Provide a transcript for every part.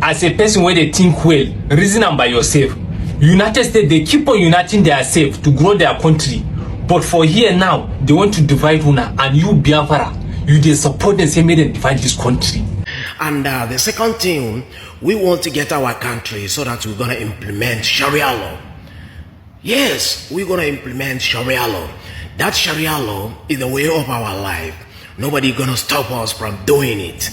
as a person where they think well, reason am by yourself. United States, they keep on uniting themselves to grow their country. But for here now, they want to divide una, and you Biafra, you they support them, say make them divide this country. And the second thing, we want to get our country so that we're gonna implement Sharia law. Yes, we're gonna implement Sharia law. That Sharia law is the way of our life. Nobody gonna stop us from doing it.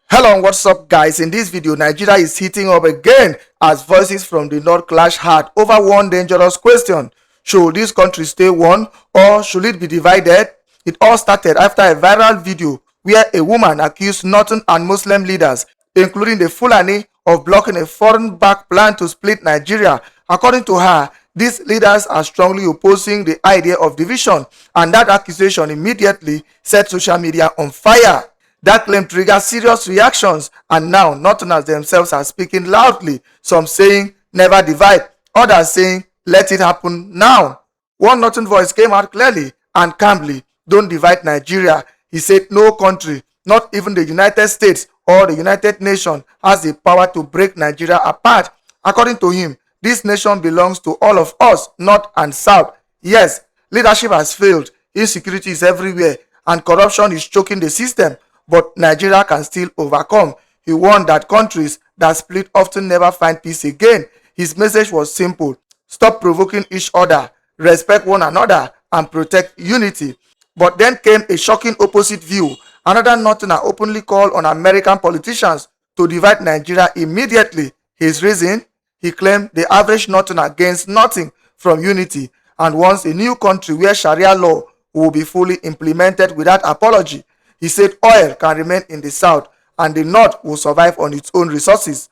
Hello and what's up guys? In this video, Nigeria is heating up again as voices from the north clash hard over one dangerous question. Should this country stay one or should it be divided? It all started after a viral video where a woman accused Northern and Muslim leaders, including the Fulani, of blocking a foreign-backed plan to split Nigeria. According to her, these leaders are strongly opposing the idea of division, and that accusation immediately set social media on fire. That claim triggered serious reactions, and now Northerners themselves are speaking loudly, some saying never divide, others saying let it happen now. One Northern voice came out clearly and calmly: don't divide Nigeria. He said no country, not even the United States or the United Nations, has the power to break Nigeria apart. According to him, this nation belongs to all of us, North and South. Yes, leadership has failed, insecurity is everywhere, and corruption is choking the system, but Nigeria can still overcome. He warned that countries that split often never find peace again. His message was simple: stop provoking each other, respect one another, and protect unity. But then came a shocking opposite view. Another Northerner openly called on American politicians to divide Nigeria immediately. His reason? He claimed the average Northerner gains nothing from unity and wants a new country where Sharia law will be fully implemented without apology. He said oil can remain in the South and the North will survive on its own resources.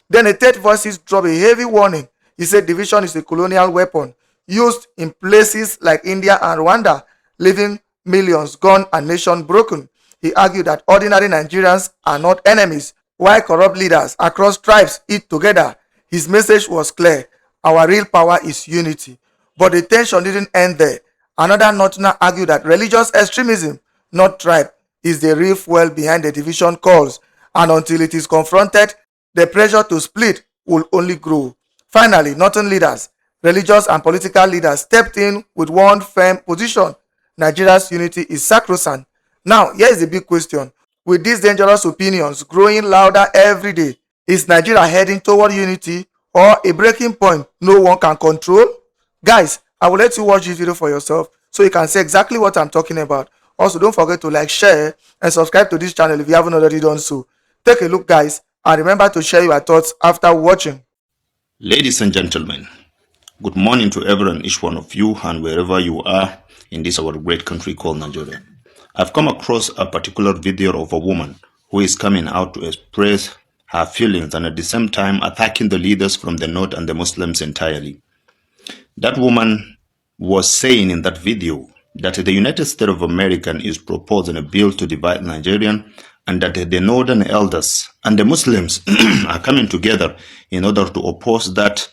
Then a third voice dropped a heavy warning. He said division is a colonial weapon used in places like India and Rwanda, leaving millions gone and nation broken. He argued that ordinary Nigerians are not enemies, while corrupt leaders across tribes eat together. His message was clear: our real power is unity. But the tension didn't end there. Another Northerner argued that religious extremism, not tribe, is the real fuel behind the division calls, and until it is confronted, the pressure to split will only grow. Finally, Northern leaders, religious and political leaders stepped in with one firm position: Nigeria's unity is sacrosanct. Now, here is the big question. With these dangerous opinions growing louder every day, is Nigeria heading toward unity or a breaking point no one can control? Guys, I will let you watch this video for yourself so you can see exactly what I'm talking about. Also, don't forget to like, share, and subscribe to this channel if you haven't already done so. Take a look, guys, and remember to share your thoughts after watching. Ladies and gentlemen, good morning to every and each one of you, and wherever you are in this our great country called Nigeria. I've come across a particular video of a woman who is coming out to express her feelings and at the same time attacking the leaders from the North and the Muslims entirely. That woman was saying in that video that the United States of America is proposing a bill to divide Nigeria, and that the Northern elders and the Muslims are coming together in order to oppose that.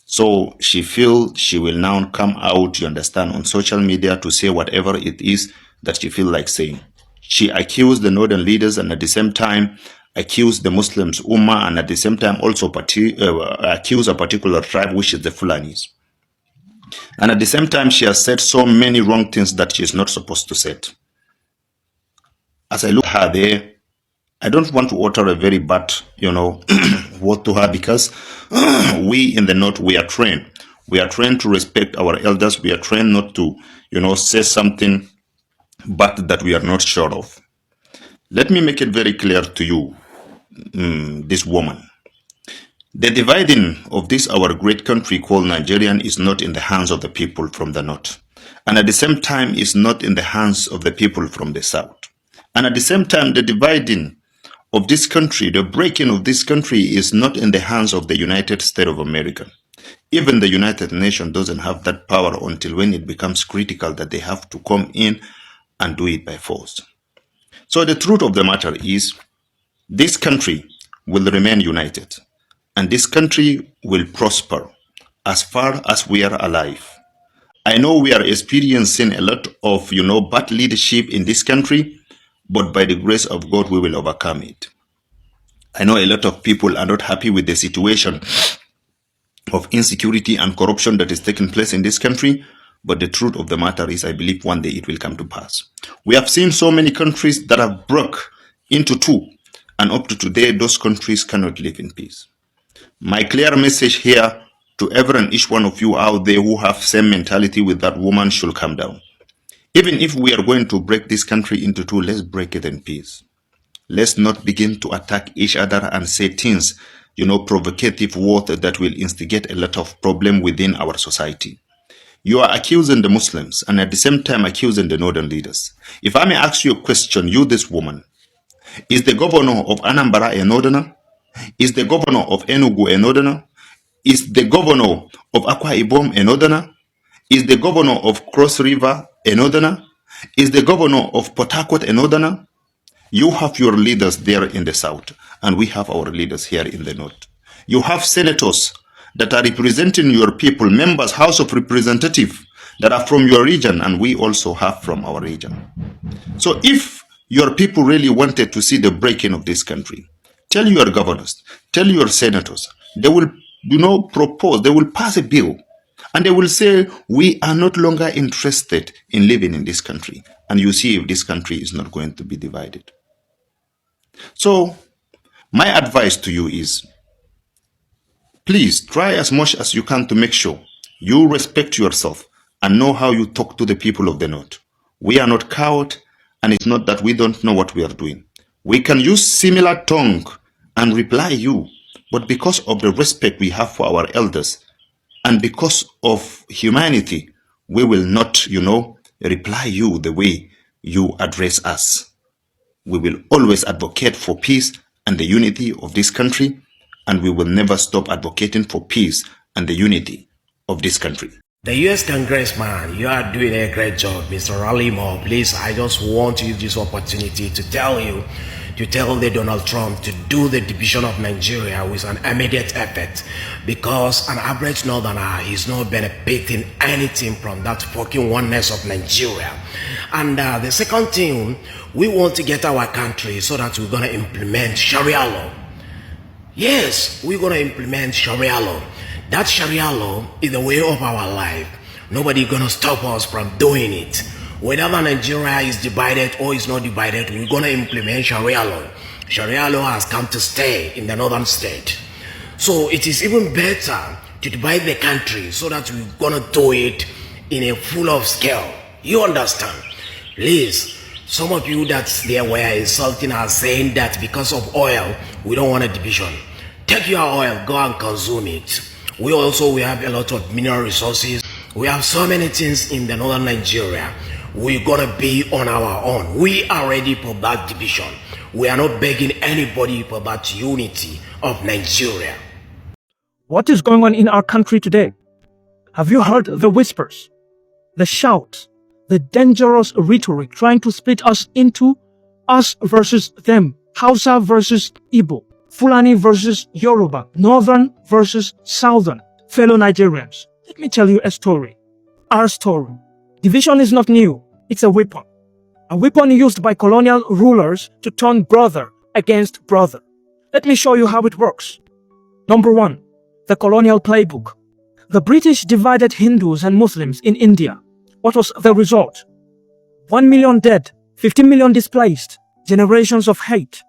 So she feels she will now come out, you understand, on social media to say whatever it is that she feels like saying. She accused the Northern leaders and at the same time accused the Muslims Ummah, and at the same time also accused a particular tribe, which is the Fulanis. And at the same time, she has said so many wrong things that she is not supposed to say. As I look at her there, I don't want to utter a very bad, word to her, because we in the North, we are trained. We are trained to respect our elders. We are trained not to, say something bad that we are not sure of. Let me make it very clear to you, this woman. The dividing of this our great country called Nigerian is not in the hands of the people from the North. And at the same time, is not in the hands of the people from the South. And at the same time, the dividing of this country, the breaking of this country is not in the hands of the United States of America. Even the United Nations doesn't have that power until when it becomes critical that they have to come in and do it by force. So the truth of the matter is, this country will remain united, and this country will prosper as far as we are alive. I know we are experiencing a lot of, bad leadership in this country, but by the grace of God, we will overcome it. I know a lot of people are not happy with the situation of insecurity and corruption that is taking place in this country, but the truth of the matter is I believe one day it will come to pass. We have seen so many countries that have broke into two, and up to today those countries cannot live in peace. My clear message here to every and each one of you out there who have same mentality with that woman should come down. Even if we are going to break this country into two, let's break it in peace. Let's not begin to attack each other and say things, provocative words that will instigate a lot of problem within our society. You are accusing the Muslims and at the same time accusing the northern leaders. If I may ask you a question, you this woman, is the governor of Anambra a northerner? Is the governor of Enugu a northerner? Is the governor of Akwa Ibom a northerner? Is the governor of Cross River a northerner? Is the governor of Port Harcourt a northerner? You have your leaders there in the south, and we have our leaders here in the north. You have senators that are representing your people, members, House of Representatives that are from your region, and we also have from our region. So if your people really wanted to see the breaking of this country, tell your governors, tell your senators, they will, propose, they will pass a bill, and they will say, we are not longer interested in living in this country. And you see if this country is not going to be divided. So my advice to you is, please try as much as you can to make sure you respect yourself and know how you talk to the people of the north. We are not cowards, and it's not that we don't know what we are doing. We can use similar tongue and reply you, but because of the respect we have for our elders and because of humanity, we will not, reply you the way you address us. We will always advocate for peace and the unity of this country, and we will never stop advocating for peace and the unity of this country. The U.S. Congressman, you are doing a great job, Mr. Ralimo. Please, I just want to use this opportunity to tell the Donald Trump to do the division of Nigeria with an immediate effect, because an average northerner is not benefiting anything from that fucking oneness of Nigeria. And the second thing, we want to get our country so that we're going to implement Sharia law. Yes, we're going to implement Sharia law. That Sharia law is the way of our life. Nobody gonna stop us from doing it. Whether Nigeria is divided or is not divided, we're gonna implement Sharia law. Sharia law has come to stay in the northern state. So it is even better to divide the country so that we're gonna do it in a full of scale. You understand? Please, some of you that there were insulting us, saying that because of oil, we don't want a division. Take your oil, go and consume it. We have a lot of mineral resources. We have so many things in the northern Nigeria. We're gonna be on our own. We are ready for that division. We are not begging anybody for that unity of Nigeria. What is going on in our country today? Have you heard the whispers, the shouts, the dangerous rhetoric trying to split us into us versus them, Hausa versus Igbo, Fulani versus Yoruba, Northern versus Southern? Fellow Nigerians, let me tell you a story. Our story. Division is not new. It's a weapon. A weapon used by colonial rulers to turn brother against brother. Let me show you how it works. Number 1. The colonial playbook. The British divided Hindus and Muslims in India. What was the result? 1 million dead, 15 million displaced, generations of hate.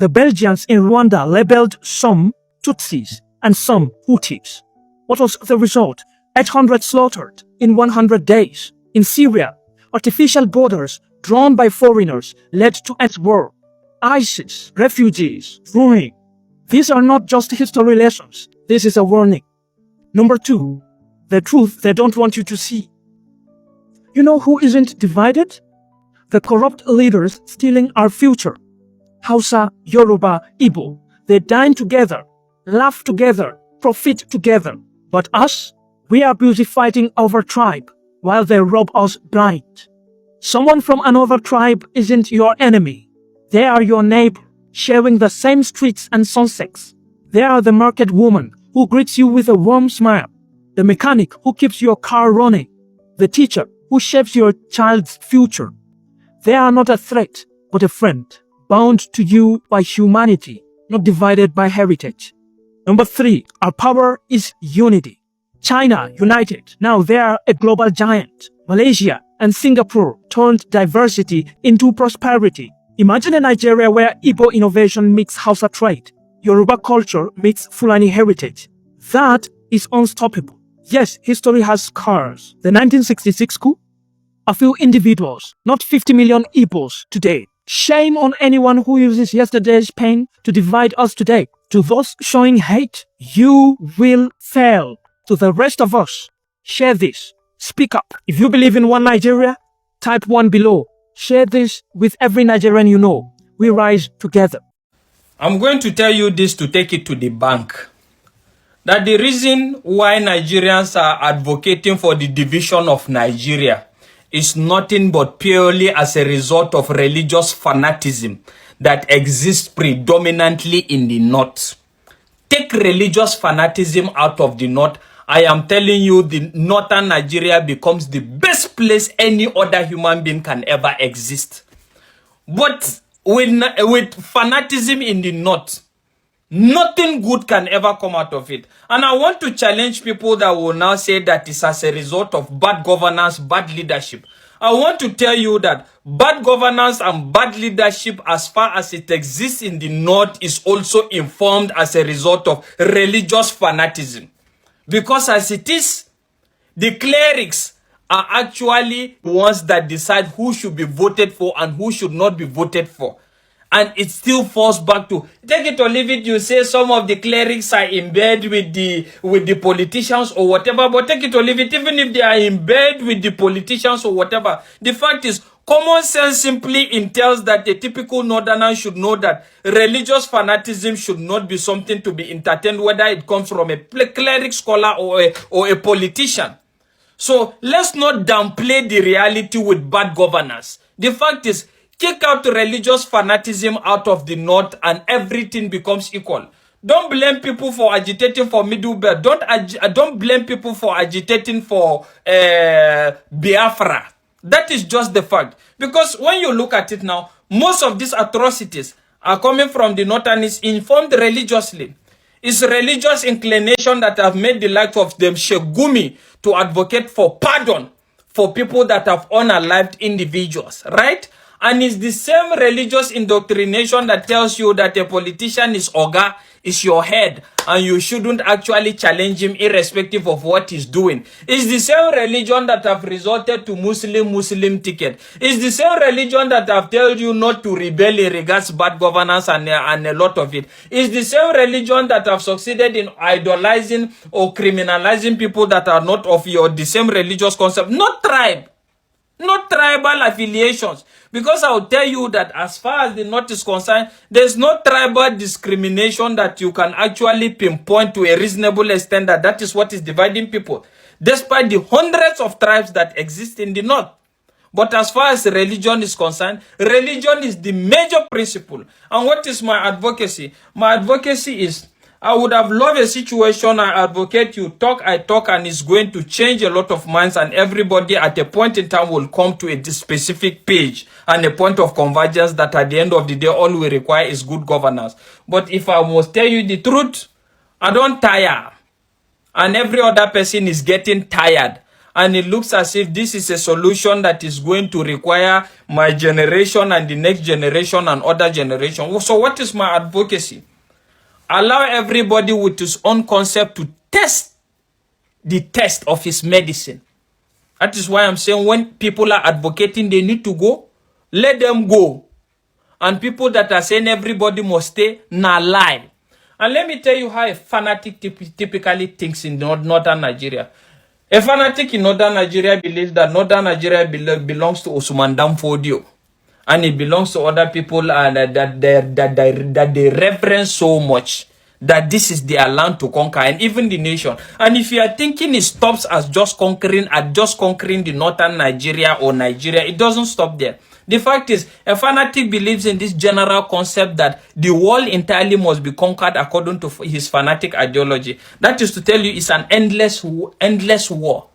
The Belgians in Rwanda labeled some Tutsis and some Hutus. What was the result? 800 slaughtered in 100 days. In Syria, artificial borders drawn by foreigners led to a war. ISIS, refugees, ruin. These are not just history lessons. This is a warning. Number 2, the truth they don't want you to see. You know who isn't divided? The corrupt leaders stealing our future. Hausa, Yoruba, Igbo, they dine together, laugh together, profit together. But us, we are busy fighting over tribe while they rob us blind. Someone from another tribe isn't your enemy. They are your neighbor, sharing the same streets and sunsets. They are the market woman who greets you with a warm smile, the mechanic who keeps your car running, the teacher who shapes your child's future. They are not a threat, but a friend, bound to you by humanity. not divided by heritage. Number 3, our power is unity. China united. Now they are a global giant. Malaysia and Singapore turned diversity into prosperity. Imagine a Nigeria where Igbo innovation meets Hausa trade, Yoruba culture meets Fulani heritage. That is unstoppable. Yes, history has scars. The 1966 coup? A few individuals, not 50 million Igbos today. Shame on anyone who uses yesterday's pain to divide us today. To those showing hate, you will fail. To the rest of us, share this. Speak up. If you believe in one Nigeria, type 1 below. Share this with every Nigerian you know. We rise together. I'm going to tell you this to take it to the bank. That the reason why Nigerians are advocating for the division of Nigeria is nothing but purely as a result of religious fanaticism that exists predominantly in the north. Take religious fanaticism out of the north, I am telling you, the northern Nigeria becomes the best place any other human being can ever exist. But with fanaticism in the north, nothing good can ever come out of it. And I want to challenge people that will now say that it's as a result of bad governance, bad leadership. I want to tell you that bad governance and bad leadership, as far as it exists in the north, is also informed as a result of religious fanaticism. Because as it is, the clerics are actually the ones that decide who should be voted for and who should not be voted for. And it still falls back to, take it or leave it, you say some of the clerics are in bed with the politicians or whatever, but take it or leave it, even if they are in bed with the politicians or whatever, the fact is, common sense simply entails that a typical northerner should know that religious fanaticism should not be something to be entertained, whether it comes from a cleric, scholar, or a politician. So let's not downplay the reality with bad governance. The fact is, kick out religious fanaticism out of the north and everything becomes equal. Don't blame people for agitating for Middle Belt. Don't blame people for agitating for Biafra. That is just the fact. Because when you look at it now, most of these atrocities are coming from the north and is informed religiously. It's religious inclination that have made the likes of them Shegumi to advocate for pardon for people that have unalived individuals, right? And it's the same religious indoctrination that tells you that a politician is Oga, is your head, and you shouldn't actually challenge him irrespective of what he's doing. It's the same religion that have resulted to Muslim ticket. It's the same religion that have told you not to rebel in regards bad governance and a lot of it. It's the same religion that have succeeded in idolizing or criminalizing people that are not of the same religious concept. Not tribe. Not tribal affiliations. Because I will tell you that as far as the north is concerned, there's no tribal discrimination that you can actually pinpoint to a reasonable extent that is what is dividing people. Despite the hundreds of tribes that exist in the north. But as far as religion is concerned, religion is the major principle. And what is my advocacy? My advocacy is, I would have loved a situation I advocate, you talk, I talk, and it's going to change a lot of minds, and everybody at a point in time will come to a specific page and a point of convergence that at the end of the day, all we require is good governance. But if I must tell you the truth, I don't tire. And every other person is getting tired. And it looks as if this is a solution that is going to require my generation and the next generation and other generation. So what is my advocacy? Allow everybody with his own concept to test the test of his medicine. That is why I'm saying when people are advocating they need to go, let them go. And people that are saying everybody must stay, nah lie. And let me tell you how a fanatic typically thinks in northern Nigeria. A fanatic in northern Nigeria believes that northern Nigeria belongs to Usman Dan Fodio. And it belongs to other people that they reverence so much that this is their land to conquer, and even the nation. And if you are thinking it stops as just conquering the northern Nigeria or Nigeria, it doesn't stop there. The fact is, a fanatic believes in this general concept that the world entirely must be conquered according to his fanatic ideology. That is to tell you it's an endless war.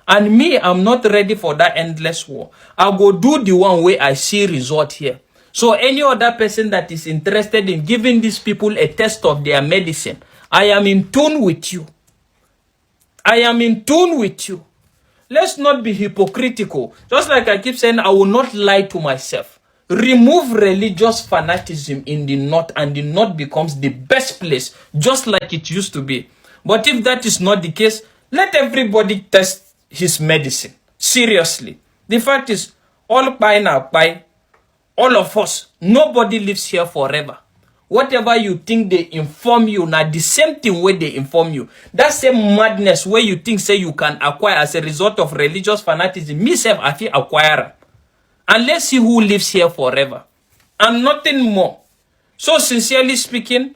And me, I'm not ready for that endless war. I'll go do the one way I see result here. So any other person that is interested in giving these people a test of their medicine, I am in tune with you. I am in tune with you. Let's not be hypocritical. Just like I keep saying, I will not lie to myself. Remove religious fanaticism in the north, and the north becomes the best place, just like it used to be. But if that is not the case, let everybody test his medicine. Seriously. The fact is, all by now, by all of us, nobody lives here forever. Whatever you think they inform you, now the same thing where they inform you. That same madness where you think say you can acquire as a result of religious fanaticism, myself I feel acquirer. And let's see who lives here forever. And nothing more. So sincerely speaking,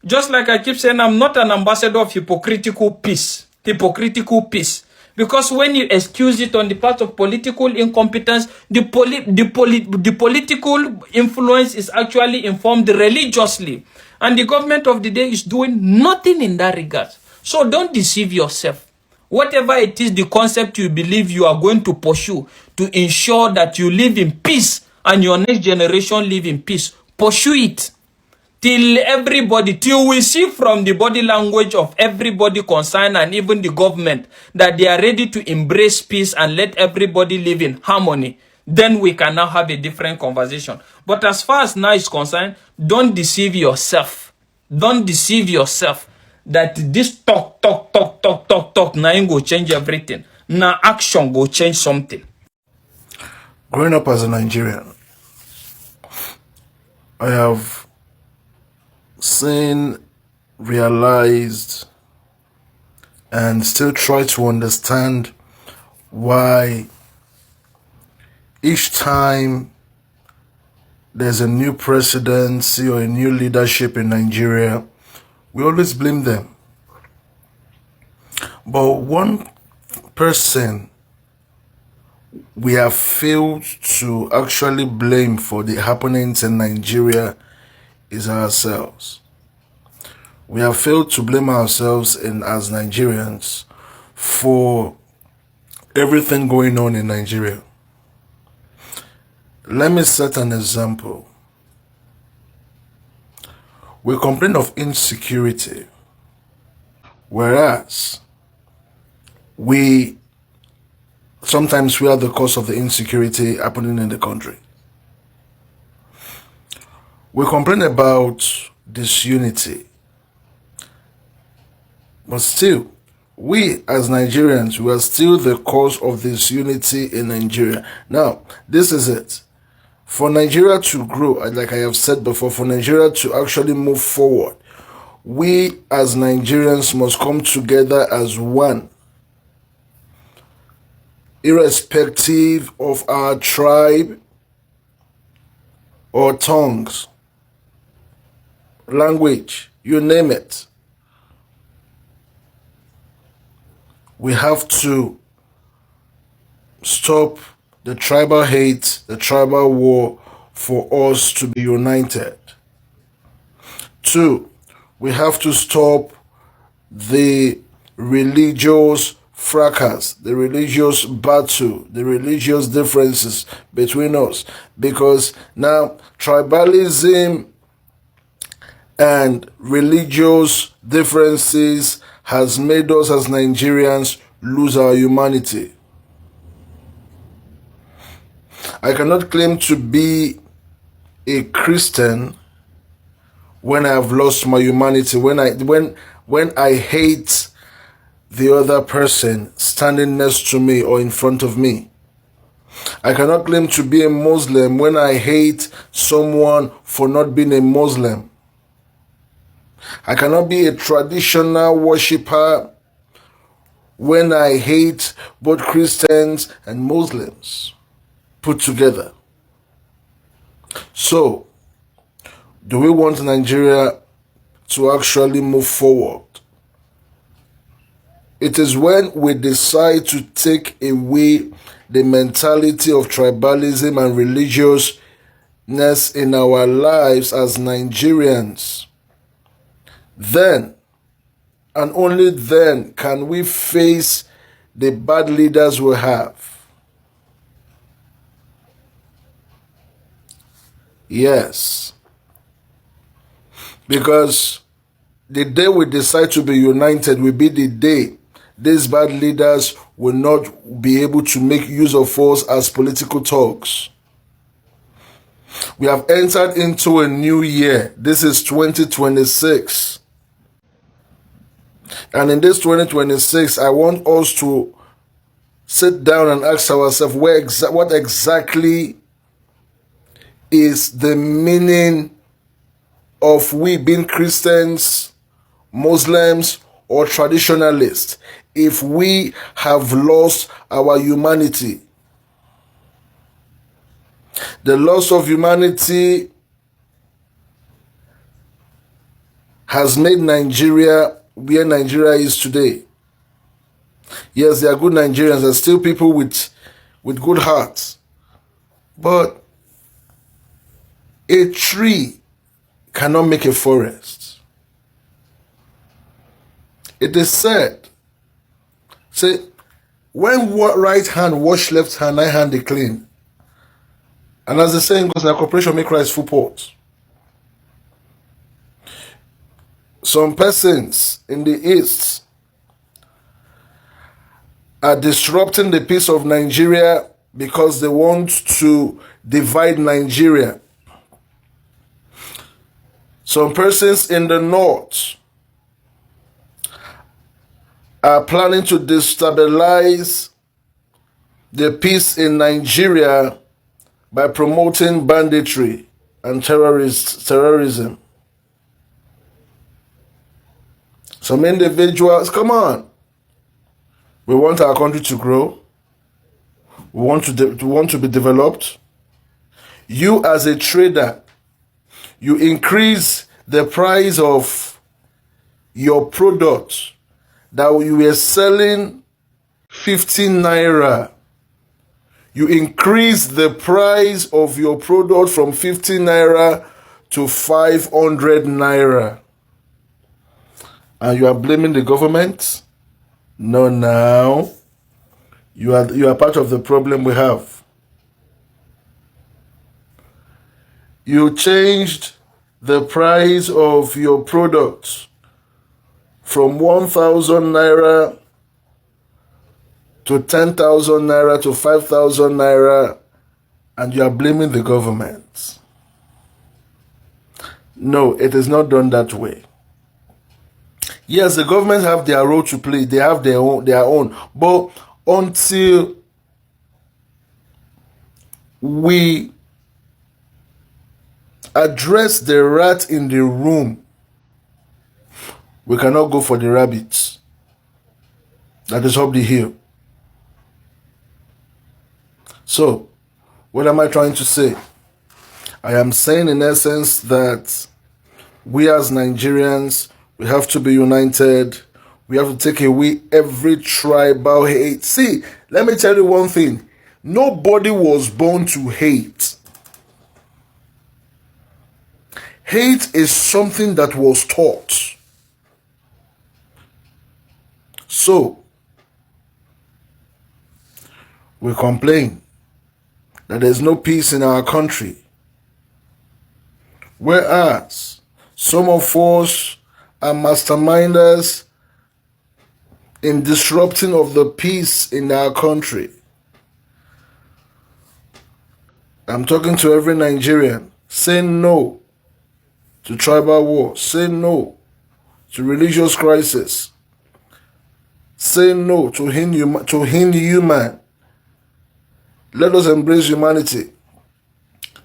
just like I keep saying, I'm not an ambassador of hypocritical peace. Hypocritical peace. Because when you excuse it on the part of political incompetence, the political influence is actually informed religiously. And the government of the day is doing nothing in that regard. So don't deceive yourself. Whatever it is, the concept you believe you are going to pursue to ensure that you live in peace and your next generation live in peace, pursue it. Till we see from the body language of everybody concerned and even the government that they are ready to embrace peace and let everybody live in harmony, then we can now have a different conversation. But as far as now is concerned, don't deceive yourself. Don't deceive yourself that this talk, now ain't go change everything. Now action go change something. Growing up as a Nigerian, I have seen, realized, and still try to understand why each time there's a new presidency or a new leadership in Nigeria, we always blame them. But one person we have failed to actually blame for the happenings in Nigeria is ourselves. We have failed to blame ourselves as Nigerians for everything going on in Nigeria. Let me set an example. We complain of insecurity, whereas sometimes we are the cause of the insecurity happening in the country. We complain about disunity, but still, we as Nigerians, we are still the cause of disunity in Nigeria. Now, this is it. For Nigeria to grow, like I have said before, for Nigeria to actually move forward, we as Nigerians must come together as one, irrespective of our tribe or tongues, language, you name it. We have to stop the tribal hate, the tribal war, for us to be united. 2, we have to stop the religious fracas, the religious battle, the religious differences between us, because now tribalism and religious differences has made us as Nigerians lose our humanity. I cannot claim to be a Christian when I have lost my humanity, when I hate the other person standing next to me or in front of me. I cannot claim to be a Muslim when I hate someone for not being a Muslim. I cannot be a traditional worshipper when I hate both Christians and Muslims put together. So, do we want Nigeria to actually move forward? It is when we decide to take away the mentality of tribalism and religiousness in our lives as Nigerians. Then, and only then, can we face the bad leaders we have. Yes. Because the day we decide to be united will be the day these bad leaders will not be able to make use of us as political talks. We have entered into a new year. This is 2026. And in this 2026, I want us to sit down and ask ourselves what exactly is the meaning of we being Christians, Muslims, or traditionalists if we have lost our humanity. The loss of humanity has made Nigeria where Nigeria is today. Yes, there are good Nigerians. There are still people with good hearts. But a tree cannot make a forest. It is said, say, when right hand wash left hand, right hand they clean. And as the saying goes, like corporation make rice full pot. Some persons in the East are disrupting the peace of Nigeria because they want to divide Nigeria. Some persons in the North are planning to destabilize the peace in Nigeria by promoting banditry and terrorism. Some individuals, come on, we want our country to grow. We want to be developed. You as a trader, you increase the price of your product that you were selling 15 naira. You increase the price of your product from 15 naira to 500 naira. And you are blaming the government? No, now. You are part of the problem we have. You changed the price of your product from 1,000 naira to 10,000 naira to 5,000 naira, and you are blaming the government. No, it is not done that way. Yes, the governments have their role to play. They have their own. But until we address the rat in the room, we cannot go for the rabbits that is up the hill. So, what am I trying to say? I am saying in essence that we as Nigerians, we have to be united. We have to take away every tribal hate. See, let me tell you one thing. Nobody was born to hate. Hate is something that was taught. So, we complain that there's no peace in our country. Whereas some of us are masterminders in disrupting of the peace in our country. I'm talking to every Nigerian. Say no to tribal war. Say no to religious crisis. Say no to inhuman. Let us embrace humanity.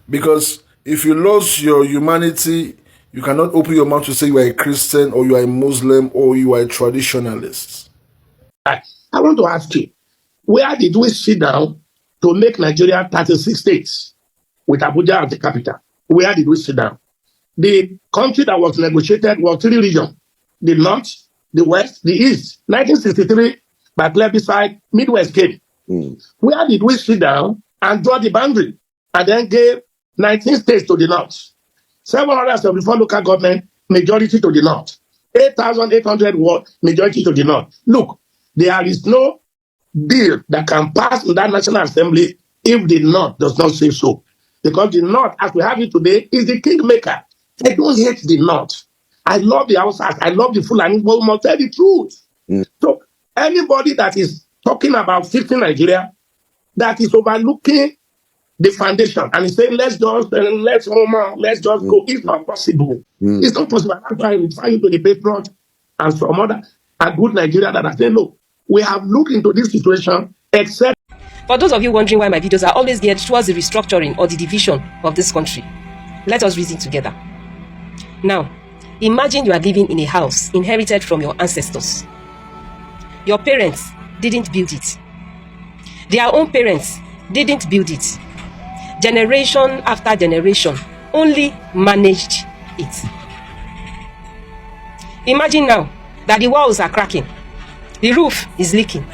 Because if you lose your humanity, you cannot open your mouth to say you are a Christian or you are a Muslim or you are a traditionalist. I want to ask you, where did we sit down to make Nigeria 36 states with Abuja as the capital? Where did we sit down? The country that was negotiated was 3 regions: the North, the West, the East. 1963, by plebiscite, Midwest came. Where did we sit down and draw the boundary and then gave 19 states to the North? 774 local government, majority to the North. 8,800 ward, majority to the North. Look, there is no bill that can pass in that National Assembly if the North does not say so. Because the North, as we have it today, is the kingmaker. I don't hate the North. I love the Hausas. I love the Fulani, but we must tell the truth. So anybody that is talking about fixing Nigeria, that is overlooking the foundation and is saying, let's just go. It's not possible. It's not possible. That's why I refer you to the Patriot and some other a good Nigeria that are saying, look, we have looked into this situation, except. For those of you wondering why my videos are always geared towards the restructuring or the division of this country, let us reason together. Now, imagine you are living in a house inherited from your ancestors. Your parents didn't build it. Their own parents didn't build it. Generation after generation only managed it. Imagine now that the walls are cracking, the roof is leaking,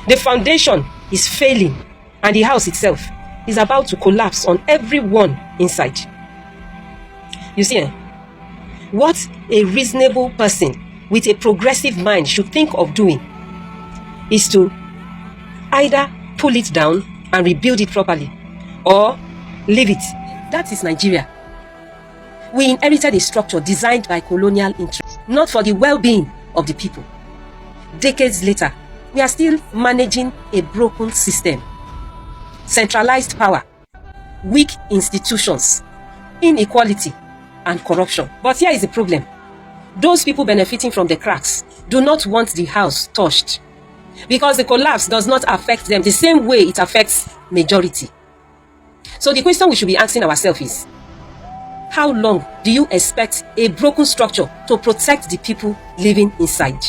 the foundation is failing, and the house itself is about to collapse on everyone inside. You see, what a reasonable person with a progressive mind should think of doing is to either pull it down and rebuild it properly, or leave it. That is Nigeria. We inherited a structure designed by colonial interests, not for the well-being of the people. Decades later, we are still managing a broken system. Centralized power, weak institutions, inequality, and corruption. But here is the problem. Those people benefiting from the cracks do not want the house touched, because the collapse does not affect them the same way it affects majority. So the question we should be asking ourselves is, how long do you expect a broken structure to protect the people living inside?